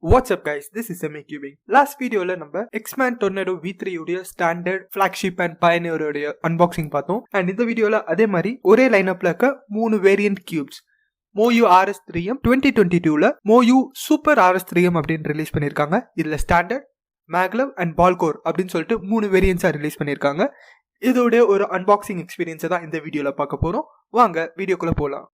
What's up guys, this is Cubix. Last video la நம்ம X-Man Tornado V3 உடைய standard flagship and pioneer உடைய unboxing பார்த்தோம். And இந்த வீடியோல அதே மாதிரி ஒரே லைனப்ல இருக்க 3 variant cubes MoYu RS3M 2022ல MoYu Super RS3M அப்படின்னு ரிலீஸ் பண்ணிருக்காங்க. இதுல standard, Maglev and ball core அப்படின்னு சொல்லிட்டு 3 வேரியன்ட்ஸா ரிலீஸ் பண்ணிருக்காங்க. இதோட ஒரு அன்பாக்சிங் எக்ஸ்பீரியன்ஸை தான் இந்த வீடியோல பார்க்க போறோம். வாங்க வீடியோக்குள்ள போலாம்.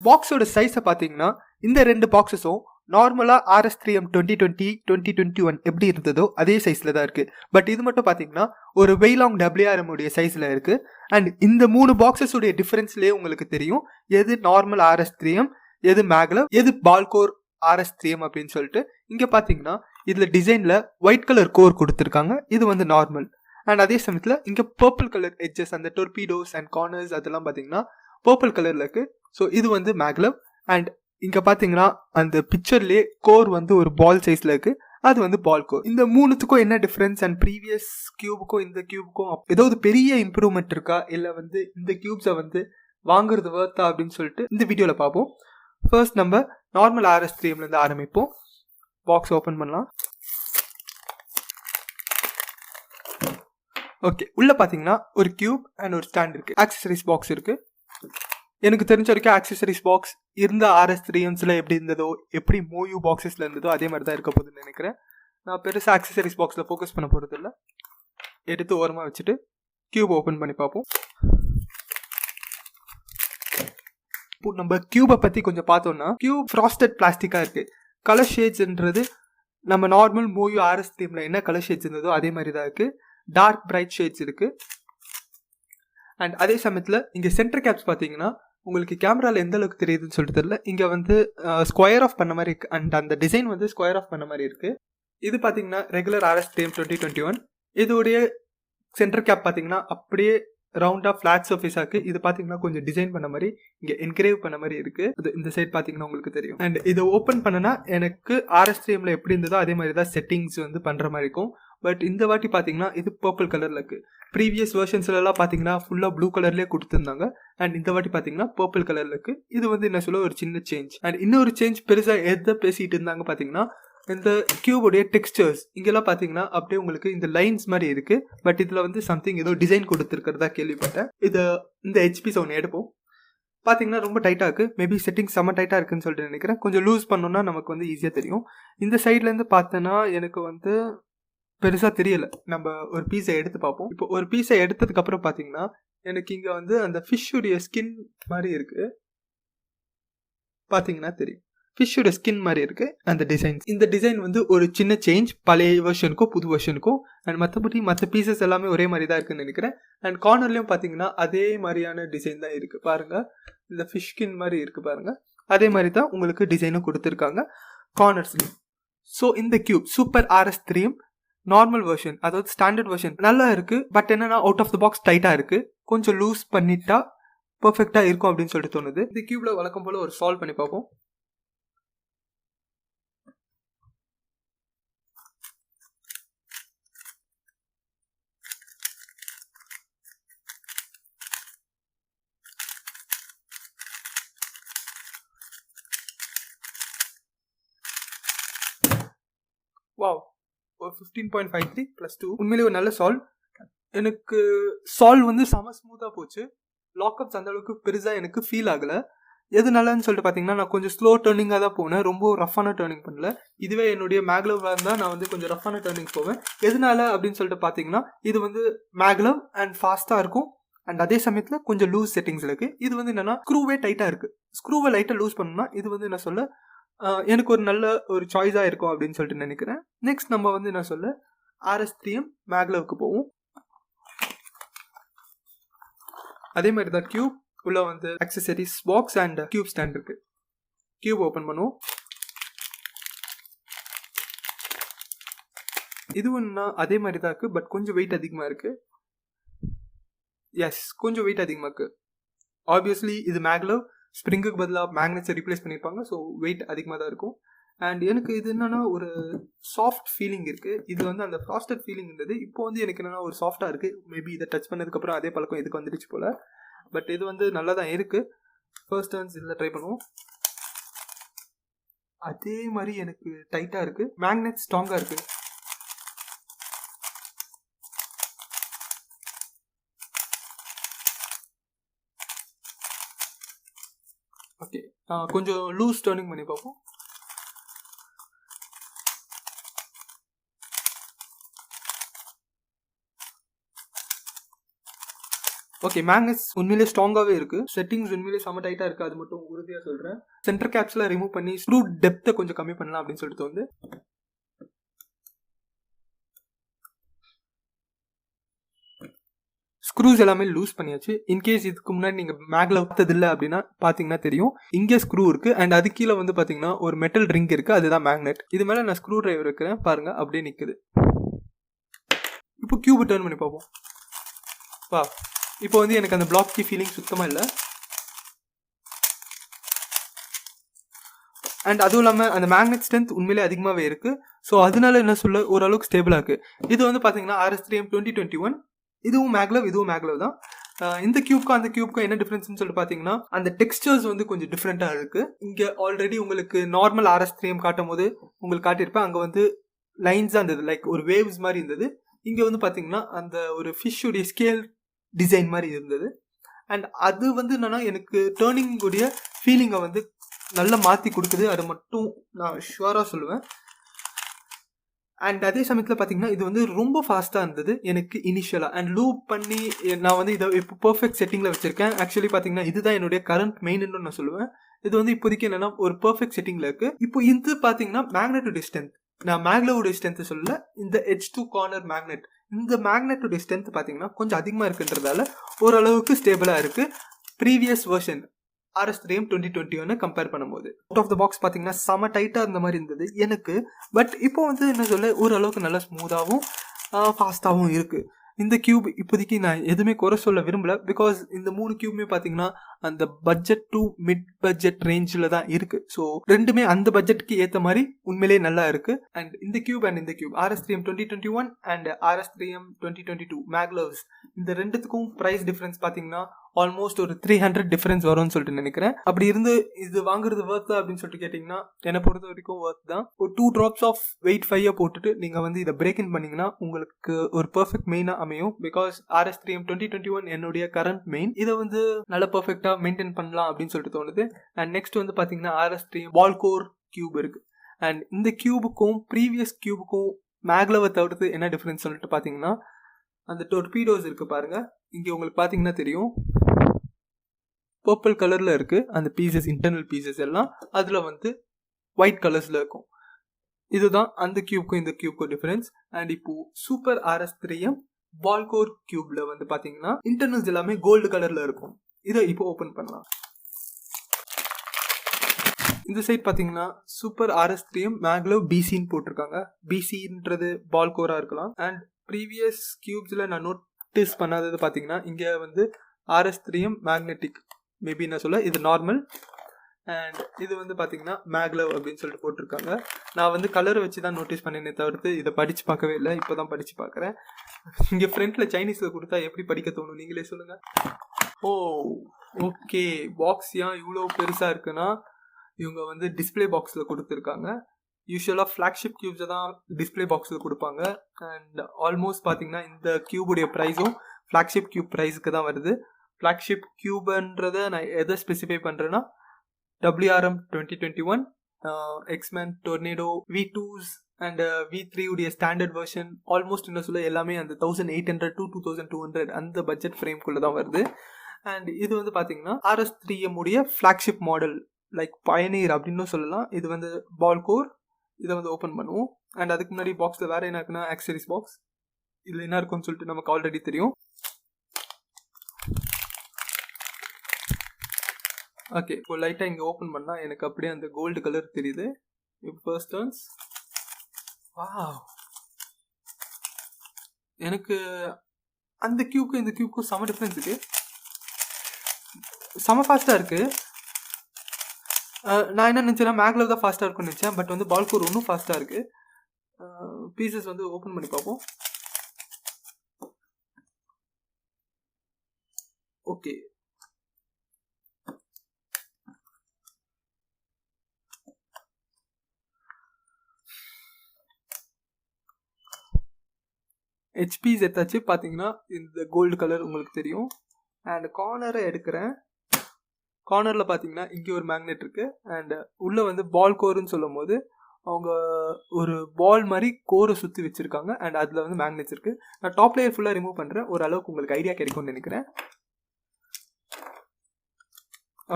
பாக்ஸோட சைஸை பார்த்தீங்கன்னா இந்த ரெண்டு பாக்ஸஸும் நார்மலாக RS3M 2020 2021 எப்படி இருந்ததோ அதே சைஸில் தான் இருக்குது. பட் இது மட்டும் பார்த்தீங்கன்னா ஒரு வெய்லாங் WRM உடைய சைஸில் இருக்குது. அண்ட் இந்த 3 பாக்ஸஸுடைய டிஃப்ரென்ஸ்லேயே உங்களுக்கு தெரியும் எது நார்மல் RS3M, எது Maglev, எது பால் கோர் RS3M அப்படின்னு சொல்லிட்டு. இங்கே பார்த்தீங்கன்னா இதில் டிசைனில் ஒயிட் கலர் கோர் கொடுத்துருக்காங்க, இது வந்து நார்மல். அண்ட் அதே சமயத்தில் இங்கே பர்பிள் கலர் எட்ஜஸ், அந்த டொர்பீடோஸ் அண்ட் கார்னர்ஸ் அதெல்லாம் பார்த்தீங்கன்னா பர்பிள் கலரில் இருக்குது. ஸோ இது வந்து Maglev. அண்ட் இங்கே பார்த்தீங்கன்னா அந்த பிக்சர்லேயே கோர் வந்து ஒரு பால் சைஸில் இருக்குது, அது வந்து பால் கோர். இந்த மூணுத்துக்கும் என்ன டிஃப்ரென்ஸ் அண்ட் ப்ரீவியஸ் கியூபுக்கும் இந்த கியூபுக்கும் ஏதாவது பெரிய இம்ப்ரூவ்மெண்ட் இருக்கா, இல்லை வந்து இந்த கியூப்ஸை வந்து வாங்குறது வர்த்தா அப்படின்னு சொல்லிட்டு இந்த வீடியோவில் பார்ப்போம். ஃபர்ஸ்ட் நம்ம நார்மல் RS3Mலேருந்து ஆரம்பிப்போம். பாக்ஸ் ஓப்பன் பண்ணலாம். ஓகே, உள்ளே பார்த்தீங்கன்னா ஒரு கியூப் அண்ட் ஒரு ஸ்டாண்ட் இருக்குது, ஆக்சசரிஸ் பாக்ஸ் இருக்குது. எனக்கு தெரிஞ்ச வரைக்கும் ஆக்சசரிஸ் பாக்ஸ் இருந்த RS3Mஸில் எப்படி இருந்ததோ, எப்படி MoYu பாக்ஸஸில் இருந்ததோ அதே மாதிரி தான் இருக்க போகுதுன்னு நினைக்கிறேன். நான் பெருசாக ஆக்சசரிஸ் பாக்ஸில் ஃபோக்கஸ் பண்ண போகிறது இல்லை. எடுத்து ஓரமாக வச்சுட்டு கியூப் ஓப்பன் பண்ணி பார்ப்போம். இப்போ நம்ம கியூபை பற்றி கொஞ்சம் பார்த்தோம்னா, கியூப் ஃப்ராஸ்டட் பிளாஸ்டிக்காக இருக்குது. கலர் ஷேட்ஸ்ன்றது நம்ம நார்மல் MoYu RS3Mல என்ன கலர் ஷேட்ஸ் இருந்ததோ அதே மாதிரி தான் இருக்குது. டார்க் பிரைட் ஷேட்ஸ் இருக்குது. அண்ட் அதே சமயத்தில் இங்கே சென்டர் கேப்ஸ் பார்த்தீங்கன்னா உங்களுக்கு கேமராவில் எந்த அளவுக்கு தெரியுதுன்னு சொல்லிட்டு தெரியல. இங்கே வந்து ஸ்கொயர் ஆஃப் பண்ண மாதிரி இருக்குது. அண்ட் அந்த டிசைன் வந்து ஸ்கொயர் ஆஃப் பண்ண மாதிரி இருக்குது. இது பார்த்தீங்கன்னா ரெகுலர் RS3M 2021. இதோடைய சென்டர் கேப் பார்த்தீங்கன்னா அப்படியே ரவுண்டாக ஃப்ளாட் சர்ஃபேஸாக இருக்குது. இது பார்த்தீங்கன்னா கொஞ்சம் டிசைன் பண்ண மாதிரி, இங்கே என்கிரேவ் பண்ண மாதிரி இருக்குது. அது இந்த சைட் பார்த்தீங்கன்னா உங்களுக்கு தெரியும். அண்ட் இதை ஓப்பன் பண்ணனா எனக்கு RS3Mல எப்படி இருந்ததோ அதே மாதிரி தான் செட்டிங்ஸ் வந்து பண்ணுற மாதிரி இருக்கும். பட் இந்த வாட்டி பார்த்தீங்கன்னா இது பர்பிள் கலரில் இருக்குது. ப்ரீவியஸ் வெர்ஷன்ஸ்லாம் பார்த்தீங்கன்னா ஃபுல்லாக ப்ளூ கலர்லேயே கொடுத்துருந்தாங்க. அண்ட் இந்த வாட்டி பார்த்தீங்கன்னா பர்பிள் கலரில் இருக்குது. இது வந்து என்ன சொல்ல ஒரு சின்ன சேஞ்ச். அண்ட் இன்னொரு சேஞ்ச் பெருசாக எதை பேசிகிட்டு இருந்தாங்க பார்த்தீங்கன்னா, இந்த கியூபோடைய டெக்ஸ்டர்ஸ் இங்கெல்லாம் பார்த்தீங்கன்னா அப்படியே உங்களுக்கு இந்த லைன்ஸ் மாதிரி இருக்குது. பட் இதில் வந்து சம்திங் ஏதோ டிசைன் கொடுத்துருக்கிறதா கேள்விப்பட்டேன். இந்த ஹெச்பி ஒன்று எடுப்போம். பார்த்தீங்கன்னா ரொம்ப டைட்டாக இருக்குது. மேபி செட்டிங் செம்ம டைட்டாக இருக்குன்னு சொல்லிட்டு நினைக்கிறேன். கொஞ்சம் லூஸ் பண்ணோன்னா நமக்கு வந்து ஈஸியாக தெரியும். இந்த சைட்லேருந்து பார்த்தோன்னா எனக்கு வந்து பெருசாக தெரியலை. நம்ம ஒரு பீஸை எடுத்து பார்ப்போம். இப்போ ஒரு பீஸை எடுத்ததுக்கப்புறம் பார்த்தீங்கன்னா எனக்கு இங்கே வந்து அந்த ஃபிஷ்ஷுடைய ஸ்கின் மாதிரி இருக்குது. பார்த்தீங்கன்னா தெரியும், ஃபிஷ்ஷோட ஸ்கின் மாதிரி இருக்குது அந்த டிசைன்ஸ். இந்த டிசைன் வந்து ஒரு சின்ன சேஞ்ச் பழைய வெர்ஷனுக்கும் புது வெர்ஷனுக்கும். அண்ட் மற்றபடி மற்ற பீசஸ் எல்லாமே ஒரே மாதிரி தான் இருக்குன்னு நினைக்கிறேன். அண்ட் கார்னர்லேயும் பார்த்தீங்கன்னா அதே மாதிரியான டிசைன் தான் இருக்குது. பாருங்கள், இந்த ஃபிஷ் ஸ்கின் மாதிரி இருக்குது பாருங்கள். அதே மாதிரி தான் உங்களுக்கு டிசைனும் கொடுத்துருக்காங்க கார்னர்ஸ்லையும். ஸோ இந்த cube super RS3M normal version, அதாவது ஸ்டாண்டர்ட் வெர்ஷன் நல்லா இருக்குது. பட் என்னன்னா அவுட் ஆஃப் த பாக்ஸ் டைட்டாக இருக்குது. கொஞ்சம் லூஸ் பண்ணிட்டா பர்ஃபெக்டாக இருக்கும் அப்படின்னு சொல்லிட்டு தோணுது. இந்த கியூப்ல வழக்கம் போல் ஒரு சால்வ் பண்ணி பார்ப்போம். வாவ், 15.53 + 2 உண்மையிலேயே ஒரு நல்ல சால்வ். எனக்கு சால்வ் வந்து செம ஸ்மூத்தாக போச்சு. லாக்அப்ஸ் அந்த அளவுக்கு பெருசாக எனக்கு ஃபீல் ஆகலை. எதுனாலன்னு சொல்லிட்டு பார்த்தீங்கன்னா நான் கொஞ்சம் ஸ்லோ டர்னிங்காக தான் போனேன், ரொம்ப ரஃப்பான டர்னிங் பண்ணல. இதுவே என்னுடைய Maglev இருந்தால் நான் வந்து கொஞ்சம் ரஃப்பான டர்னிங் போவேன். எதனால அப்படின்னு சொல்லிட்டு பார்த்தீங்கன்னா இது வந்து Maglev அண்ட் ஃபாஸ்ட்டாக இருக்கும். அண்ட் அதே சமயத்தில் கொஞ்சம் லூஸ் செட்டிங்ஸில் இருக்குது. இது வந்து என்னென்னா ஸ்க்ரூவே டைட்டாக இருக்குது. ஸ்க்ரூவை லைட்டாக லூஸ் பண்ணணும்னா இது வந்து என்ன சொல்ல எனக்கு ஒரு நல்ல ஒரு சாய்ஸாக இருக்கும் அப்படின்னு சொல்லிட்டு நினைக்கிறேன். நெக்ஸ்ட் நம்ம வந்து என்ன சொல்ல RS3M Maglevக்கு போவோம். அதே மாதிரி தான் கியூப் உள்ள வந்து accessories box and cube stand இருக்குது. கியூப் ஓப்பன் பண்ணுவோம். இதுவும்னா அதே மாதிரி தான் இருக்குது. பட் கொஞ்சம் வெயிட் அதிகமாக இருக்குது. எஸ், கொஞ்சம் வெயிட் அதிகமாக இருக்குது. ஆப்வியஸ்லி இது Maglev, ஸ்ப்ரிங்குக்கு பதிலாக மேக்னெட்ஸை ரீப்ளேஸ் பண்ணியிருப்பாங்க. ஸோ வெயிட் அதிகமாக தான் இருக்கும். அண்ட் எனக்கு இது என்னென்னா ஒரு சாஃப்ட் ஃபீலிங் இருக்குது. இது வந்து அந்த ஃப்ராஸ்டட் ஃபீலிங் இருந்தது. இப்போ வந்து எனக்கு என்னென்னா ஒரு சாஃப்டாக இருக்குது. மேபி இதை டச் பண்ணதுக்கப்புறம் அதே பழக்கம் இதுக்கு வந்துடுச்சு போல். பட் இது வந்து நல்லா தான் இருக்குது. ஃபர்ஸ்ட் டர்ன்ஸ் இதில் ட்ரை பண்ணுவோம். அதே மாதிரி எனக்கு டைட்டாக இருக்குது. மேக்னெட் ஸ்ட்ராங்காக இருக்குது. ஓகே, கொஞ்சம் லூஸ் டர்னிங் பண்ணி பார்ப்போம். ஓகே, மேக்னெட்ஸ் உண்மையிலே ஸ்ட்ராங்காகவே இருக்குது. செட்டிங்ஸ் உண்மையிலே செம்ம டைட்டாக இருக்குது, அது மட்டும் உறுதியாக சொல்கிறேன். சென்டர் கேப்ஸில் ரிமூவ் பண்ணி ஸ்க்ரூ டெப்த்தை கொஞ்சம் கம்மி பண்ணலாம் அப்படின்னு சொல்லிட்டு வந்து ஸ்க்ரூஸ் எல்லாமே லூஸ் பண்ணியாச்சு. இன்கேஸ் இதுக்கு முன்னாடி நீங்கள் மேக்லெவ் பார்த்ததில்லை அப்படின்னா பார்த்தீங்கன்னா தெரியும், இங்கே ஸ்க்ரூ இருக்குது அண்ட் அது கீழே வந்து பார்த்தீங்கன்னா ஒரு மெட்டல் ரிங் இருக்குது, அதுதான் மேக்னெட். இது மேலே நான் ஸ்க்ரூ டிரைவர் இருக்கிறேன் பாருங்கள், அப்படியே நிற்குது. இப்போ கியூபை டர்ன் பண்ணி பார்ப்போம். வா, இப்போ வந்து எனக்கு அந்த பிளாக் கீ ஃபீலிங் சுத்தமாக இல்லை. அண்ட் அதுவும் இல்லாமல் அந்த மேக்னெட் ஸ்ட்ரென்த் உண்மையிலே அதிகமாகவே இருக்குது. ஸோ அதனால என்ன சொல்ல ஓரளவுக்கு ஸ்டேபிளாக இருக்குது. இது வந்து பார்த்தீங்கன்னா RS3M 2021. இதுவும் மேக்லெவ், இதுவும் மேக்லெவ் தான். இந்த கியூப்க்கும் அந்த கியூப்க்கும் என்ன டிஃப்ரென்ஸ்னு சொல்லிட்டு பார்த்தீங்கன்னா அந்த டெக்ஸ்டர்ஸ் வந்து கொஞ்சம் டிஃப்ரெண்ட்டாக இருக்குது. இங்கே ஆல்ரெடி உங்களுக்கு நார்மல் RS3M காட்டும் போது உங்களுக்கு காட்டியிருப்பேன், அங்கே வந்து லைன்ஸாக இருந்தது, லைக் ஒரு வேவ்ஸ் மாதிரி இருந்தது. இங்கே வந்து பார்த்தீங்கன்னா அந்த ஒரு ஃபிஷ்ஷுடைய ஸ்கேல் டிசைன் மாதிரி இருந்தது. அண்ட் அது வந்து என்னன்னா எனக்கு டேர்னிங்குடைய ஃபீலிங்கை வந்து நல்லா மாற்றி கொடுக்குது, அது மட்டும் நான் ஷுவராக சொல்லுவேன். அண்ட் அதே சமயத்தில் பார்த்தீங்கன்னா இது வந்து ரொம்ப ஃபாஸ்ட்டாக இருந்தது எனக்கு இனிஷியலாக. அண்ட் லூப் பண்ணி நான் வந்து இதை இப்போ பர்ஃபெக்ட் செட்டிங்கில் வச்சுருக்கேன். ஆக்சுவலி பார்த்தீங்கன்னா இதுதான் என்னுடைய கரண்ட் மெயின்னு நான் சொல்லுவேன். இது வந்து இப்போதைக்கு என்னென்னா ஒரு பர்ஃபெக்ட் செட்டிங்கில் இருக்குது. இப்போ இது பார்த்தீங்கன்னா மேக்னெட்டோட ஸ்ட்ரென்த், நான் மேக்லெவோட ஸ்ட்ரென்த்து சொல்லல, இந்த எட்ஜ் டு கார்னர் மேக்னெட், இந்த மேக்னெட்டோட ஸ்ட்ரென்த் பார்த்தீங்கன்னா கொஞ்சம் அதிகமாக இருக்குன்றதால ஓரளவுக்கு ஸ்டேபிளாக இருக்குது ப்ரீவியஸ் வெர்ஷன் RS3M 2021 கம்பேர் பண்ணும்போது. அவுட் ஆஃப் த பாக்ஸ் பார்த்தீங்கன்னா செம டைட்டாக இருந்த மாதிரி இருந்தது எனக்கு. பட் இப்போ வந்து என்ன சொல்ல ஓரளவுக்கு நல்லா ஸ்மூத்தாகவும் ஃபாஸ்ட்டாகவும் இருக்குது. இந்த கியூப் இப்போதைக்கு நான் எதுவுமே குறை சொல்ல விரும்பல, பிகாஸ் இந்த 3 கியூபுமே பார்த்தீங்கன்னா அந்த பட்ஜெட் டு மிட் பட்ஜெட் ரேஞ்சில் தான் இருக்குது. ஸோ ரெண்டுமே அந்த பட்ஜெட்டுக்கு ஏற்ற மாதிரி உண்மையிலே நல்லா இருக்குது. அண்ட் இந்த கியூப் அண்ட் இந்த கியூப் RS3M 2021 அண்ட் RS3M 2022 மேக்லவ்ஸ், இந்த ரெண்டுத்துக்கும் ப்ரைஸ் டிஃப்ரென்ஸ் பார்த்தீங்கன்னா ஆல்மோஸ்ட் ஒரு 300 டிஃபரன்ஸ் வரும்னு சொல்லிட்டு நினைக்கிறேன். அப்படி இருந்து இது வாங்குறது ஒர்த் அப்படின்னு சொல்லிட்டு கேட்டிங்கன்னா என்னை பொறுத்த வரைக்கும் ஒர்த் தான். ஒரு 2 drops ஆஃப் வெயிட் 5 போட்டுட்டு நீங்கள் வந்து இதை பிரேக் இன் பண்ணிங்கன்னா உங்களுக்கு ஒரு பர்ஃபெக்ட் மெயினாக அமையும். பிகாஸ் RS3M 2021 என்னுடைய கரண்ட் மெயின், இதை வந்து நல்ல பர்ஃபெக்டாக மெயின்டைன் பண்ணலாம் அப்படின்னு சொல்லிட்டு தோணுது. அண்ட் நெக்ஸ்ட் வந்து பார்த்தீங்கன்னா RS3M பால் கோர் கியூப் இருக்குது. அண்ட் இந்த கியூபுக்கும் ப்ரீவியஸ் கியூபுக்கும் மேக்லவை தவிர்த்து என்ன டிஃப்ரென்ஸ் சொல்லிட்டு பார்த்தீங்கன்னா அந்த டொர்பீடோஸ் இருக்குது பாருங்கள், இங்கே உங்களுக்கு பார்த்தீங்கன்னா தெரியும் பர்பிள் கலரில் இருக்குது அந்த பீசஸ், இன்டர்னல் பீசஸ் எல்லாம் அதில் வந்து ஒயிட் கலர்ஸில் இருக்கும். இதுதான் அந்த கியூப்க்கும் இந்த கியூப்க்கும் டிஃபரன்ஸ். அண்ட் இப்போது சூப்பர் RS3M பால்கோர் கியூப்ல வந்து பார்த்தீங்கன்னா இன்டர்னல்ஸ் எல்லாமே கோல்டு கலரில் இருக்கும். இதை இப்போ ஓப்பன் பண்ணலாம். இந்த சைட் பார்த்தீங்கன்னா சூப்பர் RS3M மேக்லவ் BCன்னு போட்டிருக்காங்க. BCன்றது பால்கோராக இருக்கலாம். அண்ட் ப்ரீவியஸ் கியூப்ஸில் நான் நோட்டீஸ் பண்ணாதது பார்த்தீங்கன்னா இங்கே வந்து RS3M மேக்னெட்டிக், மேபி என்ன சொல்ல இது நார்மல், அண்ட் இது வந்து பார்த்தீங்கன்னா மேக்லவ் அப்படின்னு சொல்லிட்டு போட்டிருக்காங்க. நான் வந்து கலரை வச்சு தான் நோட்டீஸ் பண்ணேனே தவிர்த்து இதை படித்து பார்க்கவே இல்லை, இப்போ தான் படித்து பார்க்குறேன். இங்கே ஃப்ரண்ட்டில் சைனீஸில் கொடுத்தா எப்படி படிக்க தோணும் நீங்களே சொல்லுங்கள். ஓ ஓகே, பாக்ஸ் ஏன் இவ்வளோ பெருசாக இருக்குன்னா இவங்க வந்து டிஸ்பிளே பாக்ஸில் கொடுத்துருக்காங்க. யூஸ்வலாக ஃப்ளாக்ஷிப் கியூப்ஸை தான் டிஸ்பிளே பாக்ஸில் கொடுப்பாங்க. அண்ட் ஆல்மோஸ்ட் பார்த்தீங்கன்னா இந்த கியூபுடைய ப்ரைஸும் ஃப்ளாக்ஷிப் கியூப் ப்ரைஸுக்கு தான் வருது. ஃப்ளாக்ஷிப் கியூப்ன்றதை நான் எதை ஸ்பெசிஃபை பண்ணுறேன்னா WRM 2021, X-Men Tornado V2s and V3 உடைய ஸ்டாண்டர்ட் வெர்ஷன் ஆல்மோஸ்ட் என்ன சொல்ல எல்லாமே அந்த 1800 to 2200 அந்த பட்ஜெட் ஃப்ரேம்குள்ளே தான் வருது. அண்ட் இது வந்து பார்த்தீங்கன்னா RS3M உடைய ஃப்ளாக்ஷிப் மாடல், லைக் பயனீர் அப்படின்னு சொல்லலாம். இது வந்து பால் கோர். இதை வந்து ஓப்பன் பண்ணுவோம். அண்ட் அதுக்கு முன்னாடி பாக்ஸில் வேறு என்ன இருக்குன்னா ஆக்சரிஸ் பாக்ஸ். இதில் என்ன இருக்குன்னு சொல்லிட்டு நமக்கு ஆல்ரெடி தெரியும். ஓகே, இப்போ லைட்டாக இங்கே ஓப்பன் பண்ணால் எனக்கு அப்படியே அந்த கோல்டு கலர் தெரியுது. இப்போ ஃபர்ஸ்ட் டர்ன்ஸ், வாவ், எனக்கு அந்த கியூக்கும் இந்த கியூக்கும் செம டிஃப்ரென்ஸ் இருக்குது. செம ஃபாஸ்ட்டாக இருக்குது. நான் என்ன நினச்சேன்னா மேக்லவ் தான் ஃபாஸ்ட்டாக இருக்குன்னு நினச்சேன். பட் வந்து பால்கோர் இன்னும் ஃபாஸ்ட்டாக இருக்குது. பீசஸ் வந்து ஓப்பன் பண்ணி பார்ப்போம். ஓகே, ஹெச்பிஸ் எடுத்தாச்சு. பார்த்தீங்கன்னா இந்த கோல்டு கலர் உங்களுக்கு தெரியும். அண்ட் கார்னரை எடுக்கிறேன். கார்னரில் பார்த்தீங்கன்னா இங்கே ஒரு மேக்னெட் இருக்குது. அண்ட் உள்ளே வந்து பால் கோருன்னு சொல்லும் போது அவங்க ஒரு பால் மாதிரி கோரை சுற்றி வச்சுருக்காங்க. அண்ட் அதில் வந்து மேக்னெட்ஸ் இருக்குது. நான் டாப் லேயர் ஃபுல்லாக ரிமூவ் பண்ணுறேன். ஓரளவுக்கு உங்களுக்கு ஐடியா கிடைக்கும்னு நினைக்கிறேன்.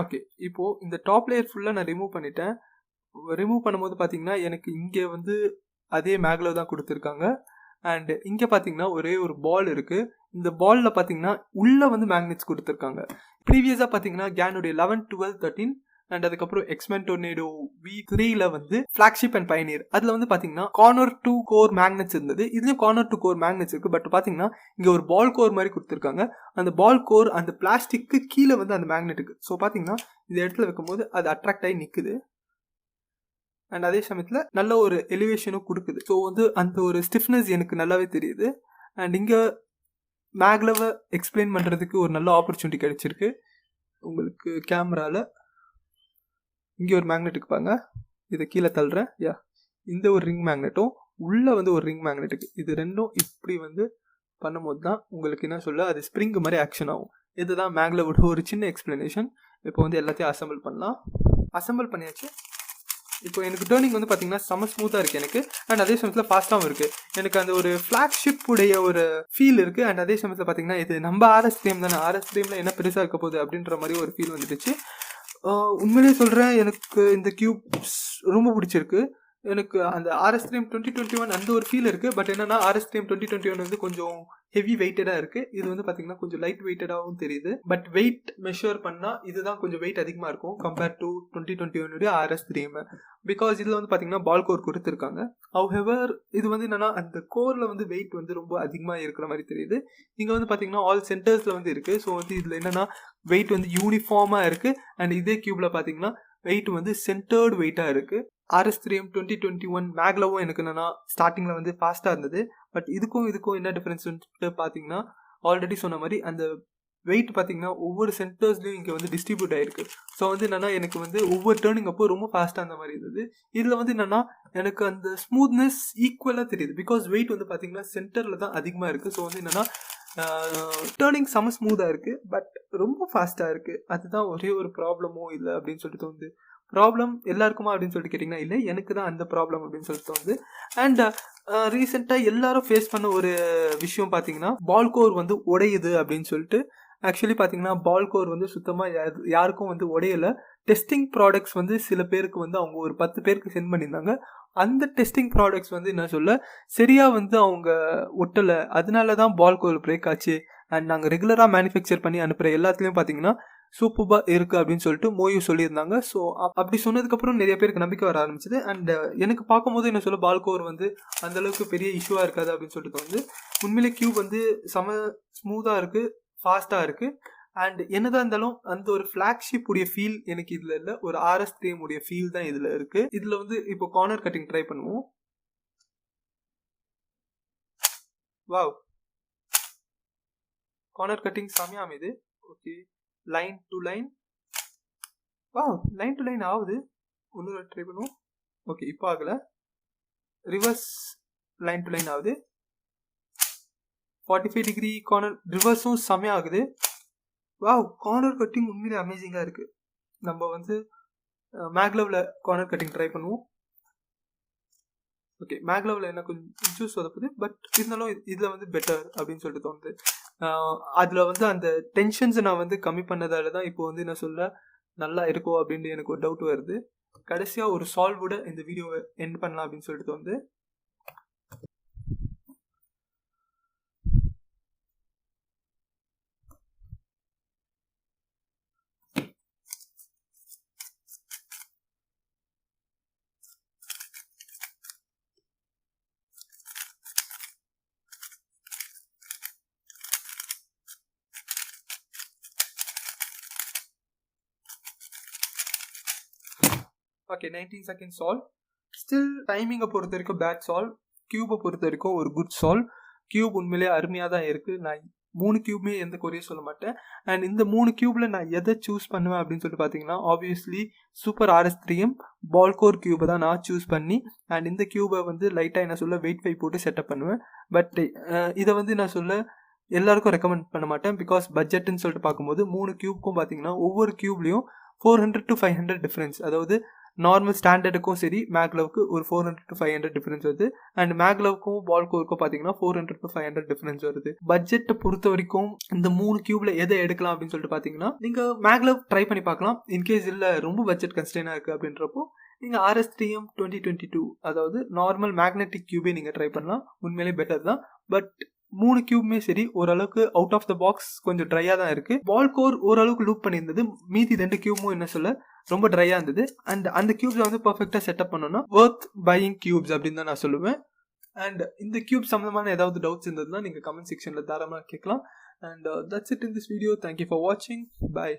ஓகே, இப்போது இந்த டாப் லேயர் ஃபுல்லாக நான் ரிமூவ் பண்ணிட்டேன். ரிமூவ் பண்ணும்போது பார்த்தீங்கன்னா எனக்கு இங்கே வந்து அதே மேக்லெவ் தான் கொடுத்துருக்காங்க. அண்ட் இங்கே பார்த்தீங்கன்னா ஒரே ஒரு பால் இருக்குது. இந்த பாலில் பார்த்தீங்கன்னா உள்ளே வந்து மேக்னெட்ஸ் கொடுத்துருக்காங்க. ப்ரீவியஸாக பார்த்தீங்கன்னா கேனுடைய 11, 12, 13 அண்ட் அதுக்கப்புறம் எக்ஸ்மென் டொர்னேடோ V3ல வந்து ஃபிளாக்ஷிப் அண்ட் பயனியர் அதில் வந்து பார்த்தீங்கன்னா கார்னர் டு கோர் மேக்னெட்ஸ் இருந்தது. இதுலேயும் கார்னர் டு கோர் மேக்னெட்ஸ் இருக்குது. பட் பார்த்தீங்கன்னா இங்கே ஒரு பால் கோர் மாதிரி கொடுத்துருக்காங்க. அந்த பால் கோர் அந்த பிளாஸ்டிக்கு கீழே வந்து அந்த மேக்னெட் இருக்குது. ஸோ பார்த்தீங்கன்னா இந்த இடத்துல வைக்கும்போது அது அட்ராக்ட் ஆகி நிற்குது. அண்ட் அதே சமயத்தில் நல்ல ஒரு எலிவேஷனும் கொடுக்குது. ஸோ வந்து அந்த ஒரு ஸ்டிஃப்னஸ் எனக்கு நல்லாவே தெரியுது. அண்ட் இங்கே மேக்லெவை எக்ஸ்பிளைன் பண்ணுறதுக்கு ஒரு நல்ல ஆப்பர்ச்சுனிட்டி கிடைச்சிருக்கு உங்களுக்கு. கேமராவில் இங்கே ஒரு மேக்னெட்டுக்கு பாருங்க, இதை கீழே தள்ளுறேன். இந்த ஒரு ரிங் மேக்னெட்டும் உள்ளே வந்து ஒரு ரிங் மேக்னெட்டுக்கு, இது ரெண்டும் இப்படி வந்து பண்ணும்போது தான் உங்களுக்கு என்ன சொல்ல அது ஸ்ப்ரிங் மாதிரி ஆக்ஷன் ஆகும். இதுதான் மேக்லெவோட ஒரு சின்ன எக்ஸ்பிளனேஷன். இப்போ வந்து எல்லாத்தையும் அசம்பிள் பண்ணலாம். அசம்பிள் பண்ணியாச்சு. இப்போ எனக்கு டேர்னிங் வந்து பார்த்தீங்கன்னா செம்ம ஸ்மூத்தாக இருக்குது எனக்கு. அண்ட் அதே சமயத்தில் ஃபாஸ்ட்டாகவும் இருக்குது. எனக்கு அந்த ஒரு ஃப்ளாக்ஷிப் உடைய ஒரு ஃபீல் இருக்குது. அண்ட் அதே சமயத்தில் பார்த்தீங்கன்னா இது நம்ம RS3M தானே, RS3Mல என்ன பெருசாக இருக்க போகுது அப்படின்ற மாதிரி ஒரு ஃபீல் வந்துடுச்சு. உண்மையிலே சொல்கிறேன், எனக்கு இந்த கியூப் ரொம்ப பிடிச்சிருக்கு. எனக்கு அந்த RS3M 2021 அந்த ஒரு ஃபீல் இருக்குது. பட் என்னென்னா RS3M 2021 வந்து கொஞ்சம் ஹெவி வெயிட்டடாக இருக்குது. இது வந்து பார்த்தீங்கன்னா கொஞ்சம் லைட் வெயிட்டடாகவும் தெரியுது. பட் வெயிட் மெஷர் பண்ணால் இதுதான் கொஞ்சம் வெயிட் அதிகமாக இருக்கும் கம்பேர்ட் டு 2021 RS3M. பிகாஸ் இதில் வந்து பார்த்தீங்கன்னா பால் கோர் கொடுத்துருக்காங்க. ஹவெவர் இது வந்து என்னென்னா அந்த கோரில் வந்து வெயிட் வந்து ரொம்ப அதிகமாக இருக்கிற மாதிரி தெரியுது. இங்கே வந்து பார்த்தீங்கன்னா ஆல் சென்டர்ஸில் வந்து இருக்குது. ஸோ வந்து இதில் என்னென்னா வெயிட் வந்து யூனிஃபார்மாக இருக்குது. அண்ட் இதே கியூப்பில் பார்த்தீங்கன்னா வெயிட் வந்து சென்டர்டு வெயிட்டாக இருக்குது. RS3M 2021 மேக்லெவும் எனக்கு என்னென்னா ஸ்டார்டிங்கில் வந்து ஃபாஸ்ட்டாக இருந்தது. பட் இதுக்கும் என்ன டிஃப்ரென்ஸ்ன்ட்டு பார்த்தீங்கன்னா ஆல்ரெடி சொன்ன மாதிரி அந்த வெயிட் பார்த்தீங்கன்னா ஒவ்வொரு சென்டர்ஸ்லையும் இங்கே வந்து டிஸ்ட்ரிபியூட் ஆகிருக்கு. ஸோ வந்து என்னென்னா எனக்கு வந்து ஒவ்வொரு டேர்னிங் அப்போ ரொம்ப ஃபாஸ்ட்டாக அந்த மாதிரி இருந்தது. இதில் வந்து என்னென்னா எனக்கு அந்த ஸ்மூத்னஸ் ஈக்குவலாக தெரியுது. பிகாஸ் வெயிட் வந்து பார்த்தீங்கன்னா சென்டரில் தான் அதிகமாக இருக்குது. ஸோ வந்து என்னென்னா டேர்னிங் செம்ம ஸ்மூத்தாக இருக்குது. பட் ரொம்ப ஃபாஸ்ட்டாக இருக்குது. அதுதான் ஒரே ஒரு ப்ராப்ளமும் இல்லை அப்படின்னு சொல்லிட்டு தோணுது. ப்ராப்ளம் எல்லாருக்குமா அப்படின்னு சொல்லிட்டு கேட்டிங்கன்னா இல்லை, எனக்கு தான் அந்த ப்ராப்ளம் அப்படின்னு சொல்லிட்டு தோணுது. அண்ட் ரீசெண்டாக எல்லாரும் ஃபேஸ் பண்ண ஒரு விஷயம் பார்த்தீங்கன்னா பால் கோர் வந்து உடையுது அப்படின்னு சொல்லிட்டு. ஆக்சுவலி பார்த்தீங்கன்னா பால் கோர் வந்து சுத்தமாக யாருக்கும் வந்து உடையலை. டெஸ்டிங் ப்ராடக்ட்ஸ் வந்து சில பேருக்கு வந்து அவங்க ஒரு 10 பேருக்கு சென்ட் பண்ணியிருந்தாங்க. அந்த டெஸ்டிங் ப்ராடக்ட்ஸ் வந்து என்ன சொல்ல சரியாக வந்து அவங்க ஒட்டலை. அதனால தான் பால் கோர் பிரேக் ஆச்சு. அண்ட் நாங்கள் ரெகுலராக மேனுஃபேக்சர் பண்ணி அனுப்புகிற எல்லாத்துலேயும் பார்த்தீங்கன்னா சூப்பராக இருக்குது அப்படின்னு சொல்லிட்டு MoYu சொல்லியிருந்தாங்க. ஸோ அப்படி சொன்னதுக்கப்புறம் நிறைய பேருக்கு நம்பிக்கை வர ஆரம்பிச்சிது. அண்ட் எனக்கு பார்க்கும்போது என்ன சொல்ல பால் கோர் வந்து அந்தளவுக்கு பெரிய இஷ்யூவாக இருக்காது அப்படின்னு சொல்லிட்டு வந்து உண்மையிலே கியூப் வந்து செம ஸ்மூத்தாக இருக்குது, ஃபாஸ்ட்டாக இருக்குது. அண்ட் என்னதான் இருந்தாலும் அந்த ஒரு ஃப்ளாக்ஷிப் உடைய ஃபீல் எனக்கு இதில் இல்லை. ஒரு RS3M உடைய ஃபீல் தான் இதில் இருக்குது. இதில் வந்து இப்போ கார்னர் கட்டிங் ட்ரை பண்ணுவோம். வாவ், கார்னர் கட்டிங் செமையாக அமைது. Okay, line to line. Wow, line to line ஆகுது. இன்னொரு ட்ரை பண்ணுவோம். ஓகே, இப்போ ஆகலை. ரிவர்ஸ் லைன் டு லைன் ஆகுது. 45 டிகிரி கார்னர் ரிவர்ஸும் செமையாக ஆகுது. வாவ், கார்னர் கட்டிங் உண்மையிலே அமேசிங்காக இருக்குது. நம்ம வந்து மேக்லெவில் கார்னர் கட்டிங் ட்ரை பண்ணுவோம். ஓகே, மேக்லெவில் என்ன கொஞ்சம் சொதப்புது. பட் இருந்தாலும் இதில் வந்து பெட்டர் அப்படின்னு சொல்லிட்டு தோணுது. அதில் வந்து அந்த டென்ஷன்ஸை நான் வந்து கம்மி பண்ணதால தான் இப்போ வந்து என்ன சொல்ல நல்லா இருக்கும் அப்படின்ட்டு எனக்கு ஒரு டவுட் வருது. கடைசியாக ஒரு சால்வோட இந்த வீடியோவை எண்ட் பண்ணலாம் அப்படின்னு சொல்லிட்டு தோணுது. Okay, 19 second solve. ஸ்டில் டைமிங்கை பொறுத்த வரைக்கும் பேட் சால்வ். கியூபை பொறுத்த வரைக்கும் ஒரு குட் சால்வ். கியூப் உண்மையிலே அருமையாக தான் இருக்குது. நான் 3 கியூப்மே எந்த குறையும் சொல்ல மாட்டேன். அண்ட் இந்த 3 கியூபில் நான் எதை சூஸ் பண்ணுவேன் அப்படின்னு சொல்லிட்டு பார்த்தீங்கன்னா ஆப்வியஸ்லி சூப்பர் RS3M பால் கோர் கியூபை தான் நான் சூஸ் பண்ணி அண்ட் இந்த கியூபை வந்து லைட்டாக என்ன சொல்ல வெயிட் 5 போட்டு செட்டப் பண்ணுவேன். பட் இதை வந்து நான் சொல்ல எல்லாருக்கும் ரெக்கமெண்ட் பண்ண மாட்டேன். பிகாஸ் பட்ஜெட்டுன்னு சொல்லிட்டு பார்க்கும்போது 3 கியூப்க்கும் பார்த்தீங்கன்னா ஒவ்வொரு கியூப்லேயும் 400 to 500 டிஃப்ரென்ஸ். அதாவது நார்மல் ஸ்டாண்டர்டுக்கும் சரி மேக்லவுக்கு ஒரு 400 to 500 டிஃப்ரென்ஸ் வருது. அண்ட் மேக்லவுக்கும் பால் கோருக்கும் பார்த்தீங்கன்னா 400 to 500 டிஃப்ரென்ஸ் வருது. பட்ஜெட்டை பொறுத்த வரைக்கும் இந்த 3 கியூப்ல எதை எடுக்கலாம் அப்படின்னு சொல்லிட்டு பார்த்தீங்கன்னா நீங்கள் மேக்லவ் ட்ரை பண்ணி பார்க்கலாம். இன்கேஸ் இல்லை ரொம்ப பட்ஜெட் கன்ஸ்டெயினாக இருக்குது அப்படின்றப்போ நீங்கள் RS3M 2022 அதாவது நார்மல் மேக்னெட்டிக் கியூபே நீங்கள் ட்ரை பண்ணலாம். உண்மையிலே பெட்டர் தான். பட் 3 கியூப்மே சரி ஓரளவுக்கு அவுட் ஆஃப் த பாக்ஸ் கொஞ்சம் ட்ரையாக தான் இருக்குது. பால் கோர் ஓரளவுக்கு லூப் பண்ணியிருந்தது. மீதி 2 கியூபும் என்ன சொல்ல ரொம்ப ட்ரையாக இருந்தது. அண்ட் அந்த கியூப்ஸை வந்து பர்ஃபெக்டாக செட்டப் பண்ணோன்னா ஒர்த் பையிங் கியூப்ஸ் அப்படின்னு தான் நான் சொல்லுவேன். அண்ட் இந்த கியூப் சம்மந்தமான ஏதாவது டவுட்ஸ் இருந்ததுன்னா நீங்கள் கமெண்ட் செக்ஷனில் தாராளமாக கேட்கலாம். And that's it in this video. Thank you for வாட்சிங். பை.